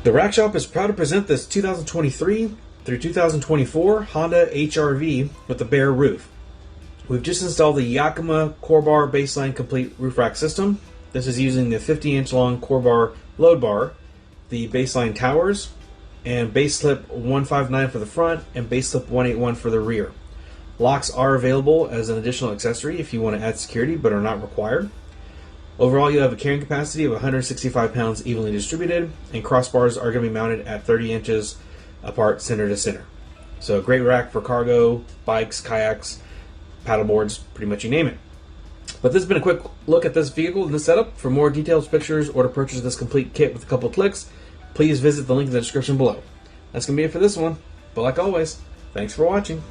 The Rack Shop is proud to present this 2023 through 2024 Honda HR-V with a bare roof. We've just installed the Yakima CoreBar BaseLine complete roof rack system. This is using the 50-inch long CoreBar load bar, the BaseLine towers, and base slip 159 for the front and base slip 181 for the rear. Locks are available as an additional accessory if you want to add security, but are not required. Overall, you have a carrying capacity of 165 pounds evenly distributed, and crossbars are going to be mounted at 30 inches apart center to center. So a great rack for cargo, bikes, kayaks, paddleboards, pretty much you name it. But this has been a quick look at this vehicle and this setup. For more details, pictures, or to purchase this complete kit with a couple clicks, please visit the link in the description below. That's going to be it for this one. But like always, thanks for watching.